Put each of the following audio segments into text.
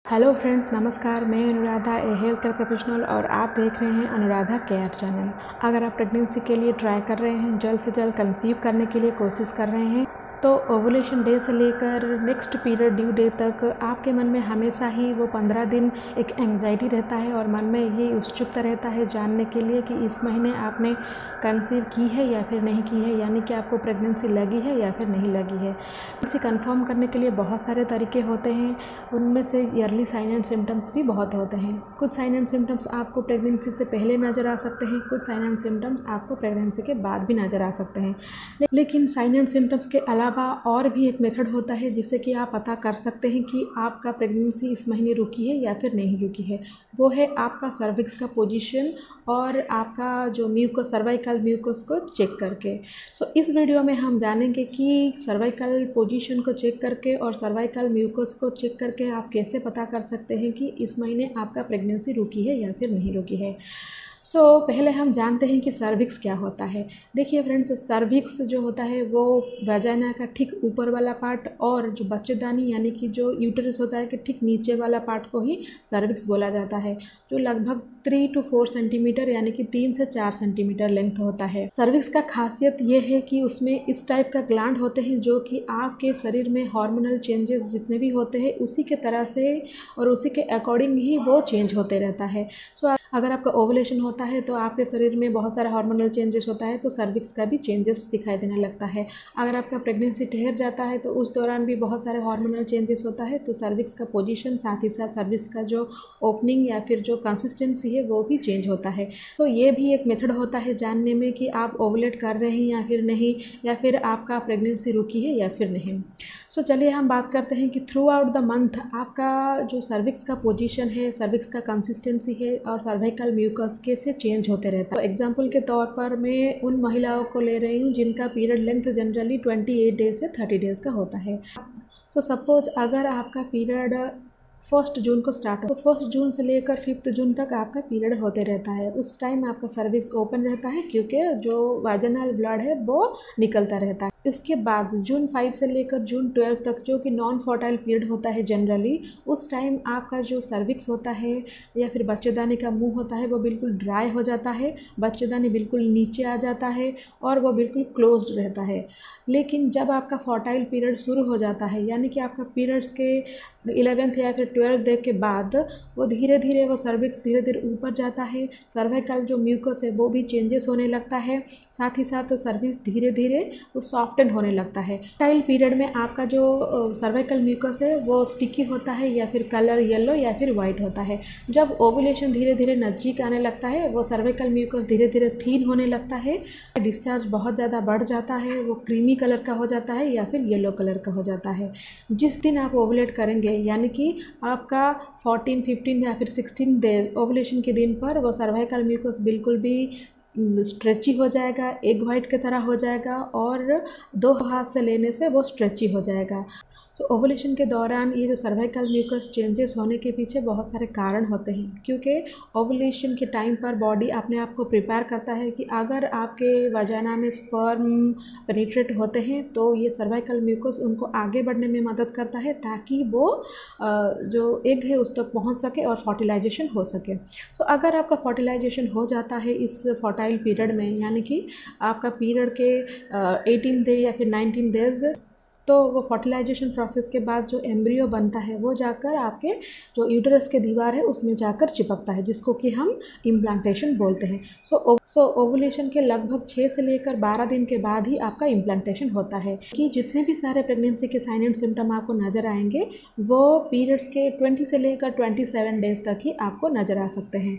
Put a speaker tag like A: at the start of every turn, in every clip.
A: Hello friends, नमस्कार। मैं अनुराधा, ए health care professional, और आप देख रहे हैं अनुराधा केयर चैनल। अगर आप प्रेगनेंसी के लिए ट्राई कर रहे हैं, जल्द से जल्द कंसीव करने के लिए कोशिश कर रहे हैं, तो ओवुलेशन डे से लेकर नेक्स्ट पीरियड ड्यू डे तक आपके मन में हमेशा ही वो 15 दिन एक एंग्जाइटी रहता है और मन में ये उत्सुकता रहता है जानने के लिए कि इस महीने आपने कंसीव की है या फिर नहीं की है, यानी कि आपको प्रेगनेंसी लगी है या फिर नहीं लगी है। इसे कंफर्म करने के लिए बहुत सारे तरीके होते हैं, उनमें से ईयरली साइन एंड सिम्टम्स भी बहुत होते हैं। कुछ साइन एंड सिम्टम्स आपको प्रेगनेंसी से पहले नज़र आ सकते हैं, कुछ साइन एंड सिम्टम्स आपको प्रेगनेंसी के बाद भी नज़र आ सकते हैं। लेकिन साइन एंड सिम्टम्स के अलावा और भी एक मेथड होता है जिससे कि आप पता कर सकते हैं कि आपका प्रेगनेंसी इस महीने रुकी है या फिर नहीं रुकी है। वो है आपका सर्विक्स का पोजीशन और आपका जो म्यूकस, सर्वाइकल म्यूकस को चेक करके। सो इस वीडियो में हम जानेंगे कि सर्वाइकल पोजीशन को चेक करके और सर्वाइकल म्यूकस को चेक करके आप कैसे पता कर सकते हैं कि इस महीने आपका प्रेगनेंसी रुकी है या फिर नहीं रुकी है। पहले हम जानते हैं कि सर्विक्स क्या होता है। देखिए फ्रेंड्स, सर्विक्स जो होता है वो वजाइना का ठीक ऊपर वाला पार्ट और जो बच्चेदानी यानी कि जो यूटेरस होता है कि ठीक नीचे वाला पार्ट को ही सर्विक्स बोला जाता है, जो लगभग 3 to 4 सेंटीमीटर यानी कि 3 से 4 सेंटीमीटर लेंथ होता है। सर्विक्स का खासियत ये है कि उसमें इस टाइप का ग्लैंड होते हैं जो कि आपके शरीर में हार्मोनल चेंजेस जितने भी होते हैं उसी के तरह से और उसी के अकॉर्डिंग ही वो चेंज होते रहता है। अगर आपका ओवुलेशन होता है तो आपके शरीर में बहुत सारा हार्मोनल चेंजेस होता है, तो सर्विक्स का भी चेंजेस दिखाई देने लगता है। अगर आपका प्रेगनेंसी ठहर जाता है तो उस दौरान भी बहुत सारे हार्मोनल चेंजेस होता है, तो सर्विक्स का पोजीशन साथ ही साथ सर्विक्स का जो ओपनिंग या फिर जो कंसिस्टेंसी है वो भी चेंज होता है। तो ये भी एक मेथड होता है जानने में कि आप ओवुलेट कर रहे हैं या फिर नहीं, या फिर आपका प्रेगनेंसी रुकी है या फिर नहीं। चलिए हम बात करते हैं कि थ्रू आउट द मंथ आपका जो सर्विक्स का पोजीशन है, सर्विक्स का कंसिस्टेंसी है और सर्वाइकल म्यूकस कैसे चेंज होते रहता है। एग्जांपल के तौर पर मैं उन महिलाओं को ले रही हूँ जिनका पीरियड लेंथ जनरली 28 डेज से 30 डेज़ का होता है। सपोज अगर आपका पीरियड 1 जून को स्टार्ट हो तो 1 जून से लेकर 5 जून तक आपका पीरियड होते रहता है। उस टाइम आपका सर्विक्स ओपन रहता है क्योंकि जो वाजिनल ब्लड है वो निकलता रहता है। इसके बाद जून 5 से लेकर जून 12 तक जो कि नॉन फर्टाइल पीरियड होता है जनरली, उस टाइम आपका जो सर्विक्स होता है या फिर बच्चेदानी का मुंह होता है वो बिल्कुल ड्राई हो जाता है, बच्चेदानी बिल्कुल नीचे आ जाता है और वो बिल्कुल क्लोज्ड रहता है। लेकिन जब आपका फर्टाइल पीरियड शुरू हो जाता है यानी कि आपका पीरियड्स के 11th या फिर 12th डे के बाद वो धीरे धीरे वो सर्विक्स धीरे धीरे ऊपर जाता है, सर्वाइकल जो म्यूकस है वो भी चेंजेस होने लगता है, साथ ही साथ सर्विक्स धीरे धीरे वो सॉफ्टन होने लगता है। फर्टाइल पीरियड में आपका जो सर्वाइकल म्यूकस है वो स्टिकी होता है या फिर कलर येलो या फिर वाइट होता है। जब ओवुलेशन धीरे धीरे नज़दीक आने लगता है वो सर्वाइकल म्यूकस धीरे धीरे थीन होने लगता है, डिस्चार्ज बहुत ज़्यादा बढ़ जाता है, वो क्रीमी कलर का हो जाता है या फिर येलो कलर का हो जाता है। जिस दिन आप ओवुलेट करेंगे यानी कि आपका 14, 15 या फिर 16 डे ओवुलेशन के दिन पर वो सर्वाइकल म्यूकस बिल्कुल भी स्ट्रेची हो जाएगा, एग वाइट की तरह हो जाएगा और 2 हाथ से लेने से वो स्ट्रेची हो जाएगा। ओवुलेशन के दौरान ये जो सर्वाइकल म्यूकस चेंजेस होने के पीछे बहुत सारे कारण होते हैं, क्योंकि ओवुलेशन के टाइम पर बॉडी अपने आप को प्रिपेयर करता है कि अगर आपके वजाइना में स्पर्म पेनिट्रेट होते हैं तो ये सर्वाइकल म्यूकस उनको आगे बढ़ने में मदद करता है ताकि वो जो एग है उस तक पहुंच सके और फर्टिलाइजेशन हो सके। अगर आपका फर्टिलाइजेशन हो जाता है इस फर्टाइल पीरियड में यानी कि आपका पीरियड के 18 डे या फिर 19 डेज, तो वो फर्टिलाइजेशन प्रोसेस के बाद जो एम्ब्रियो बनता है वो जाकर आपके जो यूटेरस के दीवार है उसमें जाकर चिपकता है, जिसको कि हम इम्प्लांटेशन बोलते हैं। ओवुलेशन के लगभग 6 से लेकर 12 दिन के बाद ही आपका इम्प्लांटेशन होता है। कि जितने भी सारे प्रेगनेंसी के साइन एंड सिम्टम आपको नज़र आएंगे वो पीरियड्स के 20 से लेकर 27 डेज तक ही आपको नज़र आ सकते हैं।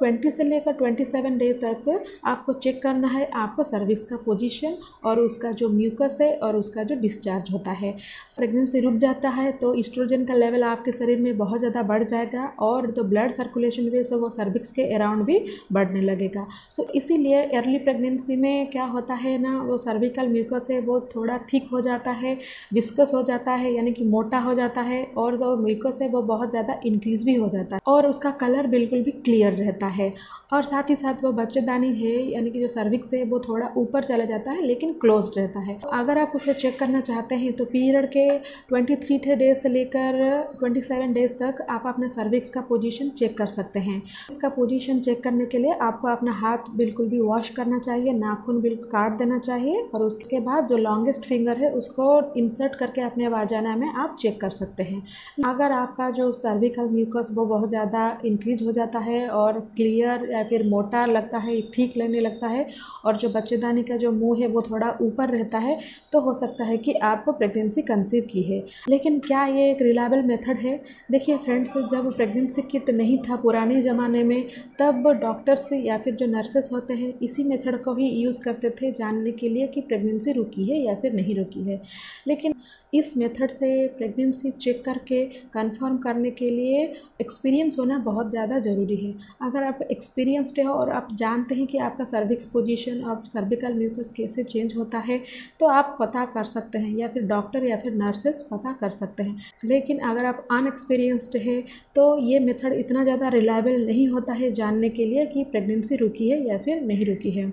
A: 20 से लेकर 27 डेज तक आपको चेक करना है आपको सर्विक्स का पोजीशन और उसका जो म्यूकस है और उसका जो डिस्चार्ज होता है। प्रेगनेंसी रुक जाता है तो एस्ट्रोजन का लेवल आपके शरीर में बहुत ज़्यादा बढ़ जाएगा और तो ब्लड सर्कुलेशन भी वो सर्विक्स के अराउंड भी बढ़ने लगेगा। इसीलिए अर्ली प्रेगनेंसी में क्या होता है ना, वो सर्विकल म्यूकस है वो थोड़ा थिक हो जाता है, विस्कस हो जाता है यानी कि मोटा हो जाता है, और जो म्यूकस है वो बहुत ज़्यादा इंक्रीज भी हो जाता है और उसका कलर बिल्कुल भी क्लियर रहता है। और साथ ही साथ वो बच्चेदानी है यानी कि जो सर्विक्स है वो थोड़ा ऊपर चला जाता है लेकिन क्लोज्ड रहता है। तो अगर आप उसे चेक करना चाहते चाहते हैं तो पीरियड के 23 डेज से लेकर 27 डेज तक आप अपने सर्विक्स का पोजीशन चेक कर सकते हैं। इसका पोजीशन चेक करने के लिए आपको अपना हाथ बिल्कुल भी वॉश करना चाहिए, नाखून बिल्कुल काट देना चाहिए और उसके बाद जो लॉन्गेस्ट फिंगर है उसको इंसर्ट करके अपने वाजाना में आप चेक कर सकते हैं। अगर आपका जो सर्विकल म्यूकस वो बहुत ज़्यादा इंक्रीज हो जाता है और क्लियर या फिर मोटा लगता है, ठीक लगने लगता है और जो बच्चेदानी का जो मुंह है वो थोड़ा ऊपर रहता है, तो हो सकता है कि आप प्रेगनेंसी कंसीव की है। लेकिन क्या ये एक रिलायबल मेथड है? देखिए फ्रेंड्स, जब प्रेगनेंसी किट नहीं था पुराने ज़माने में, तब डॉक्टर्स या फिर जो नर्सेस होते हैं इसी मेथड को ही यूज़ करते थे जानने के लिए कि प्रेगनेंसी रुकी है या फिर नहीं रुकी है। लेकिन इस मेथड से प्रेगनेंसी चेक करके कंफर्म करने के लिए एक्सपीरियंस होना बहुत ज़्यादा ज़रूरी है। अगर आप एक्सपीरियंसड हो और आप जानते हैं कि आपका सर्विक्स पोजीशन और सर्विकल म्यूकस कैसे चेंज होता है, तो आप पता कर सकते हैं या फिर डॉक्टर या फिर नर्सेस पता कर सकते हैं। लेकिन अगर आप अनएक्सपीरियंसड है तो ये मेथड इतना ज़्यादा रिलायबल नहीं होता है जानने के लिए कि प्रेगनेंसी रुकी है या फिर नहीं रुकी है।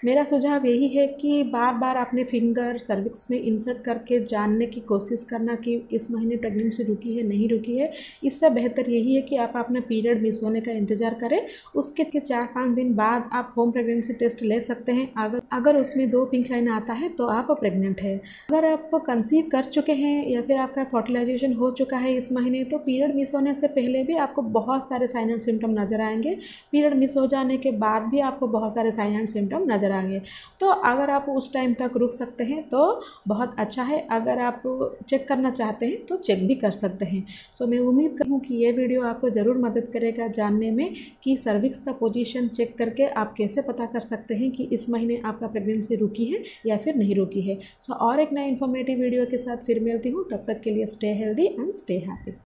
A: मेरा सुझाव यही है कि बार बार अपने फिंगर सर्विक्स में इंसर्ट करके जानने की कोशिश करना कि इस महीने प्रेगनेंसी रुकी है नहीं रुकी है। इससे बेहतर यही है कि आप अपना पीरियड मिस होने का इंतज़ार करें, उसके 4-5 दिन बाद आप होम प्रेगनेंसी टेस्ट ले सकते हैं। अगर उसमें 2 पिंक लाइन आता है तो आप प्रेग्नेंट है। अगर आप कंसीव कर चुके हैं या फिर आपका फर्टिलाइजेशन हो चुका है इस महीने, तो पीरियड मिस होने से पहले भी आपको बहुत सारे साइन एंड सिम्टम नज़र आएंगे। पीरियड मिस हो जाने के बाद भी आपको बहुत सारे साइन एंड सिम्टम नज़र आएंगे। तो अगर आप उस टाइम तक रुक सकते हैं तो बहुत अच्छा है। अगर आप चेक करना चाहते हैं तो चेक भी कर सकते हैं। मैं उम्मीद करूँ कि ये वीडियो आपको ज़रूर मदद करेगा जानने में कि सर्विक्स का पोजीशन चेक करके आप कैसे पता कर सकते हैं कि इस महीने आपका प्रेगनेंसी रुकी है या फिर नहीं रुकी है। और एक नए इन्फॉर्मेटिव वीडियो के साथ फिर मिलती हूँ। तब तक के लिए stay healthy and stay happy.